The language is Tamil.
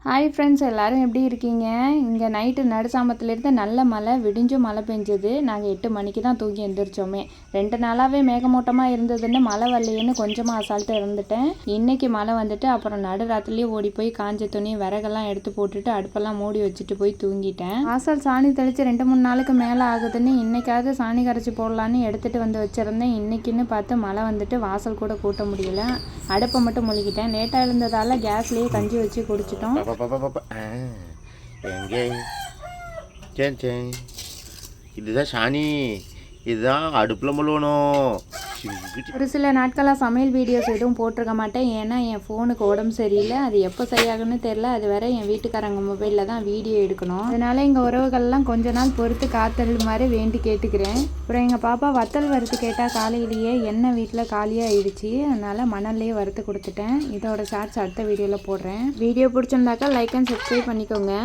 ஹாய் ஃப்ரெண்ட்ஸ், எல்லோரும் எப்படி இருக்கீங்க? இங்கே நைட்டு நடுசாமத்துலேருந்து நல்ல மழை, விடிஞ்சும் மழை பெஞ்சது. நாங்கள் 8 மணிக்கு தான் தூங்கி எழுந்திரிச்சோமே. 2 நாளாகவே மேகமூட்டமாக இருந்ததுன்னு மழை வரலையேன்னு கொஞ்சமாக அசால்ட்டாக இருந்துட்டேன். இன்றைக்கி மழை வந்துட்டு அப்புறம் நடுராத்திரிலேயே ஓடி போய் காஞ்ச துணி விறகெல்லாம் எடுத்து போட்டுட்டு அடுப்பெல்லாம் மூடி வச்சுட்டு போய் தூங்கிட்டேன். வாசல் சாணி தெளித்து 2-3 நாளுக்கு மேலே ஆகுதுன்னு இன்றைக்காவது சாணி கரைச்சி போடலான்னு எடுத்துகிட்டு வந்து வச்சுருந்தேன். இன்றைக்கின்னு பார்த்து மழை வந்துட்டு வாசல் கூட கூட்ட முடியல. அடுப்பை மட்டும் முழுகிட்டேன். லேட்டாக இருந்ததால் கேஸ்லேயே கஞ்சி வச்சு குடிச்சிட்டோம். எங்கே இதுதான் சாணி, இதுதான் அடுப்பில் முழுவணும். ஒரு சில நாட்களாக சமையல் வீடியோஸ் எதுவும் போட்டிருக்க மாட்டேன். ஏன்னா என் ஃபோனுக்கு உடம்பு சரியில்லை. அது எப்போ சரியாகுன்னு தெரில. அது வேற என் வீட்டுக்காரங்க மொபைலில் தான் வீடியோ எடுக்கணும். அதனால எங்கள் உறவுகள்லாம் கொஞ்ச நாள் பொறுத்து காத்தல் மாதிரி வேண்டி கேட்டுக்கிறேன். அப்புறம் எங்கள் பாப்பா வத்தல் வறுத்து கேட்டால் காலையிலேயே எண்ணெய் வீட்டில் காலியாக ஆயிடுச்சு. அதனால் மணல்லையே வறுத்து கொடுத்துட்டேன். இதோட ஷார்ட்ஸ் அடுத்த வீடியோவில் போடுறேன். வீடியோ பிடிச்சிருந்தாக்கா லைக் அண்ட் சப்ஸ்கிரைப் பண்ணிக்கோங்க.